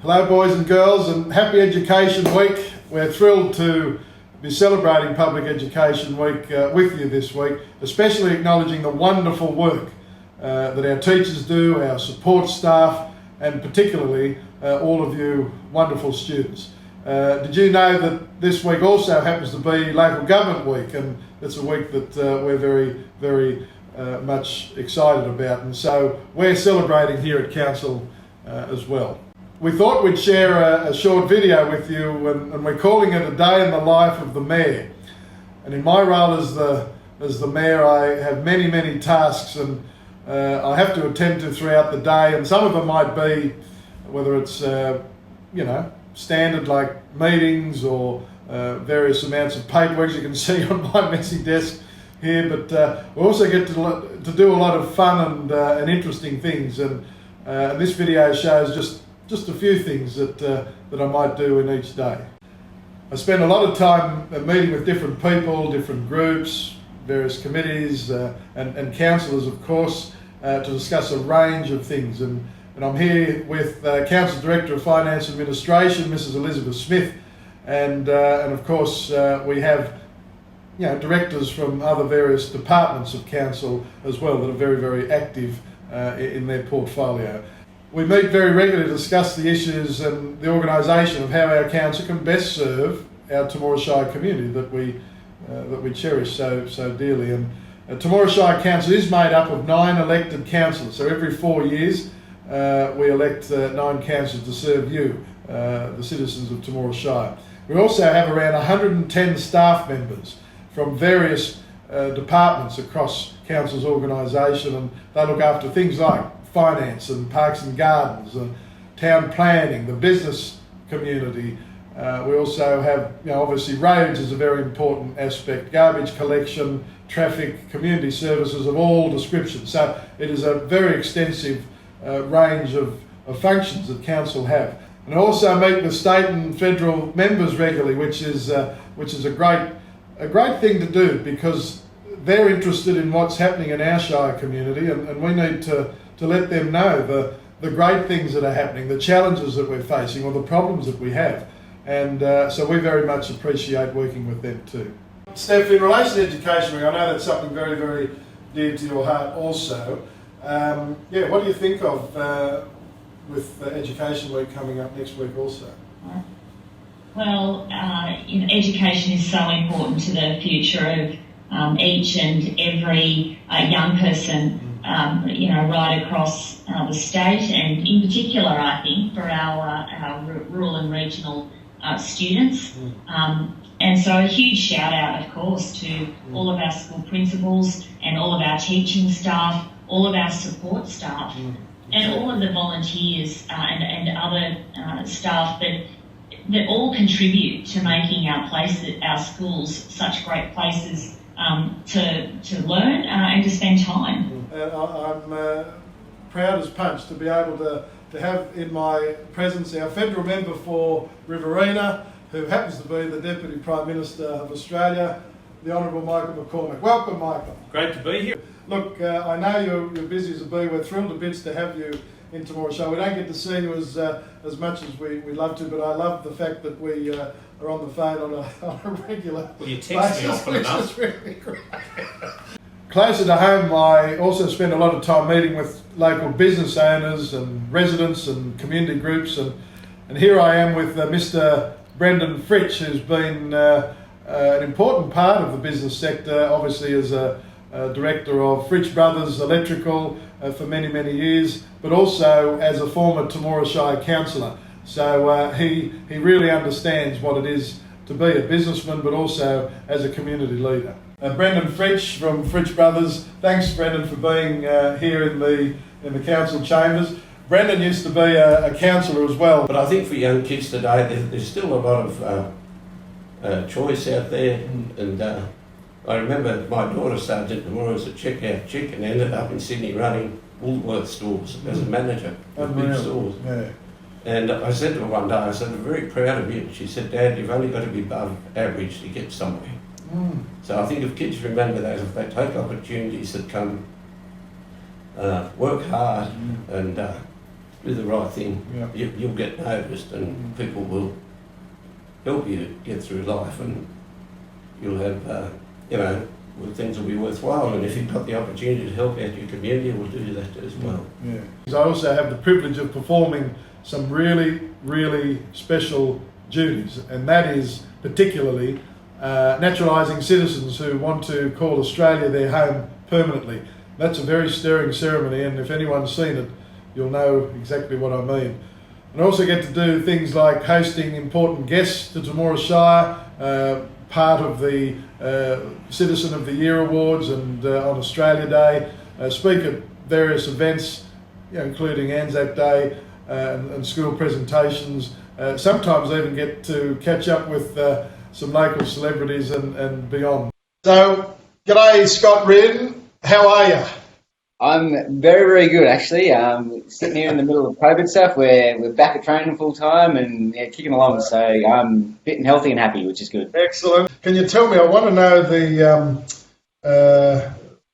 Hello boys and girls, and happy Education Week. We're thrilled to be celebrating Public Education Week with you this week, especially acknowledging the wonderful work that our teachers do, our support staff, and particularly all of you wonderful students. Did you know that this week also happens to be Local Government Week, and it's a week that we're very much excited about, and so we're celebrating here at Council as well. We thought we'd share a short video with you, and we're calling it A Day in the Life of the Mayor. And in my role as the Mayor, I have many tasks, and I have to attend to throughout the day, and some of them might be, whether it's standard like meetings or various amounts of paperwork, as you can see on my messy desk here, but we also get to do a lot of fun and interesting things, and this video shows just a few things that I might do in each day. I spend a lot of time meeting with different people, different groups, various committees and councillors, of course, to discuss a range of things. And I'm here with Council Director of Finance Administration, Mrs. Elizabeth Smith, and of course we have directors from other various departments of Council as well that are very active in their portfolio. We meet very regularly to discuss the issues and the organisation of how our council can best serve our Temora Shire community that we cherish so dearly. And Temora Shire Council is made up of 9 elected councillors, so every 4 years we elect 9 councillors to serve you, the citizens of Temora Shire. We also have around 110 staff members from various departments across Council's organisation, and they look after things like finance and parks and gardens and town planning, the business community. We also have, obviously roads is a very important aspect, garbage collection, traffic, community services of all descriptions. So it is a very extensive range of functions that council have. And I also meet with state and federal members regularly, which is a great thing to do, because they're interested in what's happening in our Shire community, and we need to let them know the great things that are happening, the challenges that we're facing, or the problems that we have. And so we very much appreciate working with them too. Steph, in relation to Education Week, I know that's something very dear to your heart also. What do you think of with Education Week coming up next week also? Well, education is so important to the future of each and every young person, right across the state, and in particular, I think, for our rural and regional students. And so a huge shout out, of course, to all of our school principals and all of our teaching staff, all of our support staff, and all of the volunteers and other staff that all contribute to making our schools such great places to learn and to spend time. I'm proud as punch to be able to have in my presence our federal member for Riverina, who happens to be the Deputy Prime Minister of Australia, the Honourable Michael McCormack. Welcome, Michael. Great to be here. Look, I know you're busy as a bee. We're thrilled to bits to have you in Temora Shire. We don't get to see you as much as we love to, but I love the fact that we are on the phone on a regular well, you text me often enough. Which is really great. Closer to home, I also spend a lot of time meeting with local business owners and residents and community groups, and here I am with Mr. Brendan Fritsch, who's been an important part of the business sector, obviously as a director of Fritsch Brothers Electrical for many years, but also as a former Temora Shire councillor. So he really understands what it is to be a businessman, but also as a community leader. Brendan Fritsch from Fritsch Brothers. Thanks, Brendan, for being here in the council chambers. Brendan used to be a councillor as well. But I think for young kids today, there's still a lot of choice out there, and I remember my daughter started tomorrow as a checkout chick and ended up in Sydney running Woolworth stores as a manager of big stores. Yeah. And I said to her one day, I said, I'm very proud of you. She said, Dad, you've only got to be above average to get somewhere. So I think if kids remember that, if they take opportunities that come, work hard and do the right thing. Yeah. You'll get noticed, and people will help you get through life, and you'll have, well, things will be worthwhile. And if you've got the opportunity to help out your community, we'll do that as well. Yeah. I also have the privilege of performing some really, really special duties, and that is particularly naturalising citizens who want to call Australia their home permanently. That's a very stirring ceremony, and if anyone's seen it, you'll know exactly what I mean. And I also get to do things like hosting important guests to Temora Shire, part of the Citizen of the Year Awards, and on Australia Day, speak at various events, including Anzac Day and school presentations. Sometimes even get to catch up with some local celebrities and beyond. So, g'day Scott Reardon, how are you? I'm very, very good actually. Sitting here in the middle of COVID stuff, we're back at training full time and kicking along. So I'm fit and healthy and happy, which is good. Excellent. Can you tell me? I want to know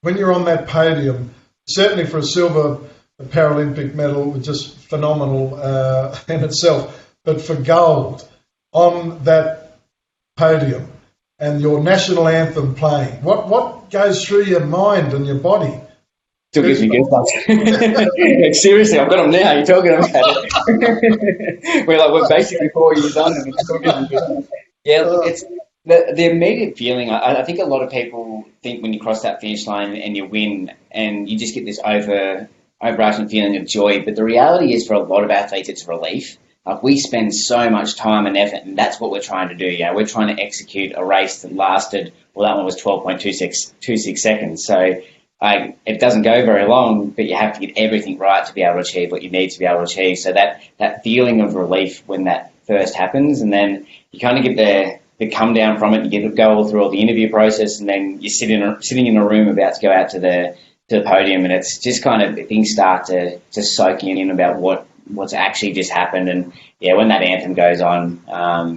when you're on that podium. Certainly for a silver Paralympic medal, was just phenomenal in itself. But for gold on that podium and your national anthem playing, what goes through your mind and your body? Still gives me goosebumps. Seriously, I've got them now. You're talking about it. we're basically 4 years on, and it still gives me goosebumps. Yeah, look, it's the immediate feeling. I think a lot of people think when you cross that finish line and you win, and you just get this overarching feeling of joy. But the reality is, for a lot of athletes, it's relief. Like, we spend so much time and effort, and that's what we're trying to do. We're trying to execute a race that lasted. Well, that one was 12.26 seconds. So. It doesn't go very long, but you have to get everything right to be able to achieve what you need to be able to achieve. So that feeling of relief when that first happens, and then you kind of get the come down from it. You get to go all through all the interview process, and then you're sitting in a room about to go out to the podium, and it's just kind of things start to soak in about what's actually just happened. And when that anthem goes on,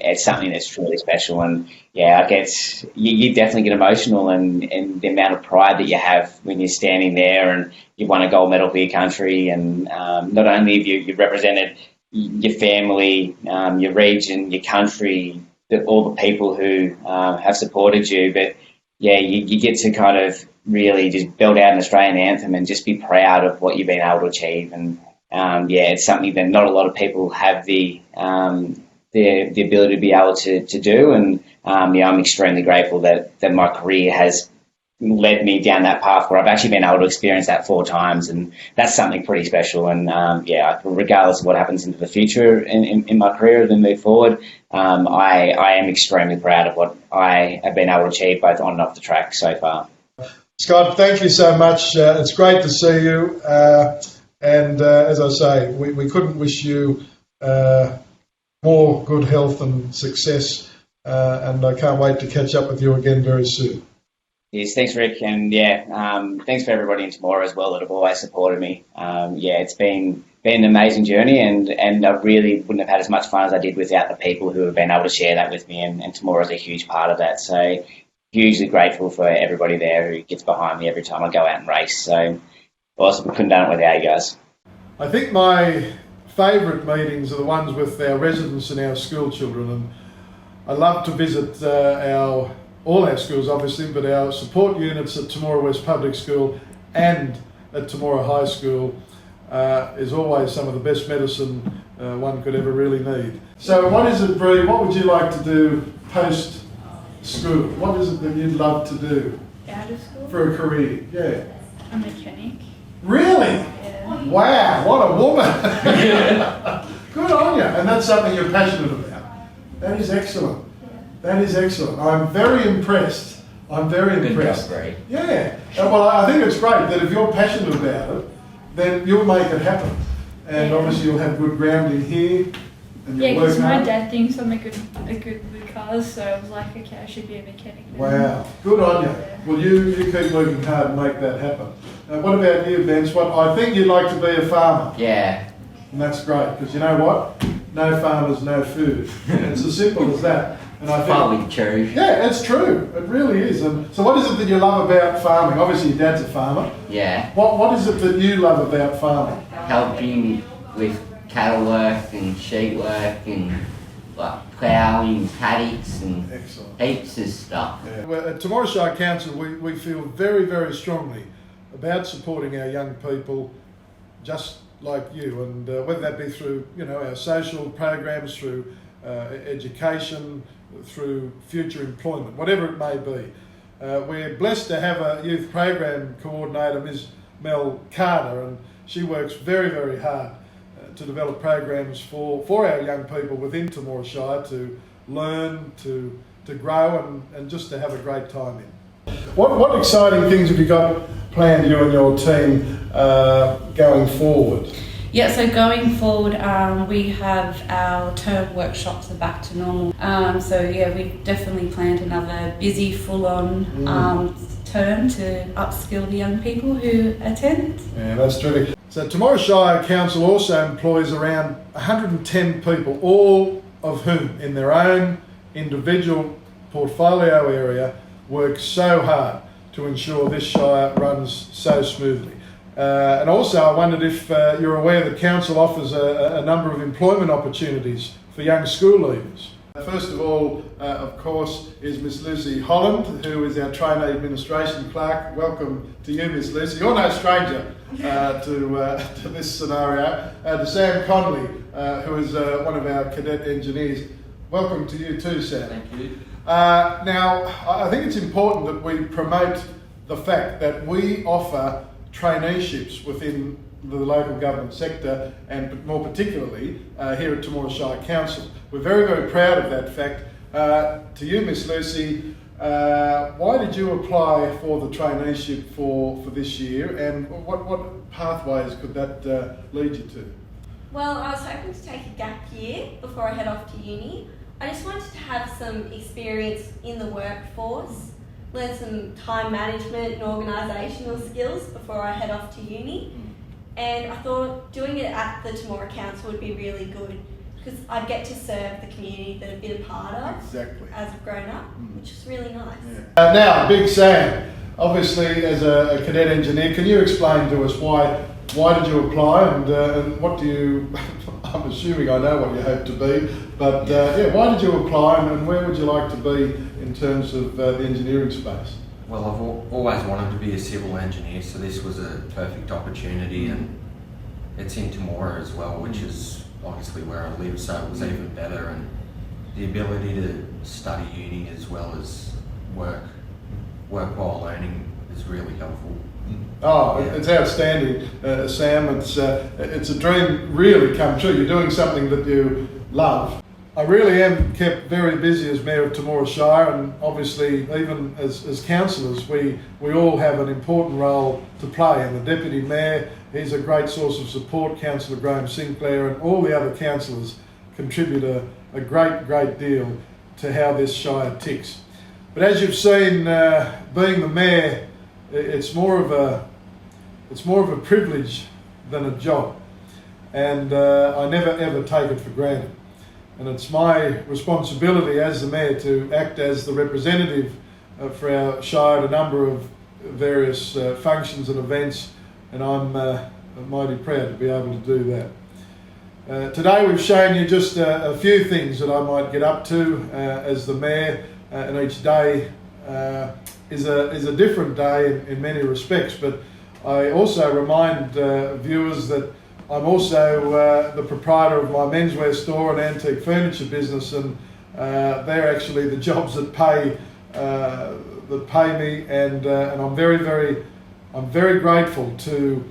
it's something that's truly special. And you definitely get emotional, and the amount of pride that you have when you're standing there and you've won a gold medal for your country. And not only have you represented your family, your region, your country, all the people who have supported you, but you get to kind of really just build out an Australian anthem and just be proud of what you've been able to achieve. And it's something that not a lot of people have the ability to be able to do. And I'm extremely grateful that my career has led me down that path where I've actually been able to experience that 4 times, and that's something pretty special. And regardless of what happens into the future in my career as I move forward, I am extremely proud of what I have been able to achieve both on and off the track so far. Scott, thank you so much. It's great to see you. And as I say, we couldn't wish you more good health and success, and I can't wait to catch up with you again very soon. Yes, thanks, Rick, and thanks for everybody in Temora as well that have always supported me. It's been an amazing journey, and I really wouldn't have had as much fun as I did without the people who have been able to share that with me, and Temora is a huge part of that. So hugely grateful for everybody there who gets behind me every time I go out and race. So awesome, couldn't have done it without you guys. I think my favourite meetings are the ones with our residents and our school children, and I love to visit all our schools obviously, but our support units at Temora West Public School and at Temora High School is always some of the best medicine one could ever really need. So what is it, Bree, what would you like to do post school? What is it that you'd love to do? Out of school? For a career, yeah. A mechanic. Really? Yeah. Wow, what a woman. Good on you. And that's something you're passionate about. That is excellent. That is excellent. I'm very impressed. Good job, Bree. Yeah. Well, I think it's great that if you're passionate about it, then you'll make it happen. And obviously you'll have good grounding here. And you'll work because my hard. dad thinks I'm a good with cars, so I was like, okay, I should be a mechanic now. Wow. Good on you. Yeah. Well, you keep working hard and make that happen. What about you, Vince? I think you'd like to be a farmer. Yeah. And that's great, because you know what? No farmers, no food. It's as simple as that. And I think, Probably true. yeah, it's true. It really is. And so what is it that you love about farming? Obviously your dad's a farmer. Yeah. What is it that you love about farming? Helping with cattle work and sheep work and like ploughing paddocks and Excellent. heaps of stuff. Yeah. Well, at Temora Shire Council, we feel very, very strongly about supporting our young people, just like you, and whether that be through our social programs, through education, through future employment, whatever it may be. We're blessed to have a youth program coordinator, Ms. Mel Carter, and she works very, very hard to develop programs for our young people within Temora Shire to learn, to grow and just to have a great time in. What exciting things have you got planned, you and your team, going forward? Yeah, so going forward, we have our term workshops are back to normal. So yeah, we've definitely planned another busy, full-on term to upskill the young people who attend. Yeah, that's terrific. So Temora Shire Council also employs around 110 people, all of whom in their own individual portfolio area work so hard to ensure this Shire runs so smoothly. And also I wondered if you're aware that Council offers a number of employment opportunities for young school leavers. First of all, of course, is Miss Lucy Holland, who is our Trainee Administration Clerk. Welcome to you, Miss Lucy. You're no stranger to this scenario. To Sam Connolly, who is one of our cadet engineers. Welcome to you too, Sam. Thank you. Now, I think it's important that we promote the fact that we offer traineeships within the local government sector, and more particularly here at Temora Shire Council. We're very, very proud of that fact. To you, Miss Lucy, why did you apply for the traineeship for this year, and what pathways could that lead you to? Well, I was hoping to take a gap year before I head off to uni. I just wanted to have some experience in the workforce, learn some time management and organisational skills before I head off to uni. And I thought doing it at the Temora Council would be really good because I'd get to serve the community that I've been a part of Exactly. as I've grown up, which is really nice. Yeah. Now, Big Sam, obviously as a cadet engineer, can you explain to us why did you apply and what do you, I'm assuming I know what you hope to be, but why did you apply and where would you like to be in terms of the engineering space? Well, I've always wanted to be a civil engineer, so this was a perfect opportunity, and it's in Temora as well, which is obviously where I live, so it was even better, and the ability to study uni as well as work while learning is really helpful. Oh, yeah. It's outstanding, Sam. It's a dream really come true. You're doing something that you love. I really am kept very busy as Mayor of Temora Shire, and obviously even as councillors we all have an important role to play, and the Deputy Mayor, he's a great source of support. Councillor Graham Sinclair and all the other councillors contribute a great deal to how this Shire ticks. But as you've seen, being the Mayor, it's more of a privilege than a job, and I never ever take it for granted. And it's my responsibility as the Mayor to act as the representative for our Shire at a number of various functions and events, and I'm mighty proud to be able to do that. Today we've shown you just a few things that I might get up to as the Mayor, and each day is a different day in many respects, but I also remind viewers that I'm also the proprietor of my menswear store and antique furniture business, and they're actually the jobs that pay me, and I'm very grateful to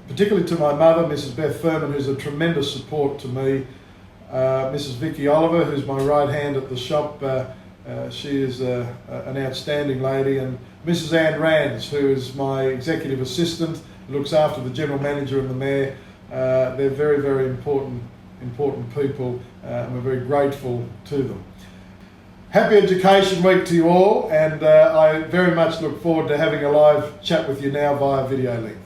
particularly to my mother, Mrs. Beth Furman, who's a tremendous support to me, Mrs. Vicky Oliver, who's my right hand at the shop. She is an outstanding lady, and Mrs. Anne Rands, who is my executive assistant, looks after the general manager and the mayor. They're very important people, and we're very grateful to them. Happy Education Week to you all, and I very much look forward to having a live chat with you now via video link.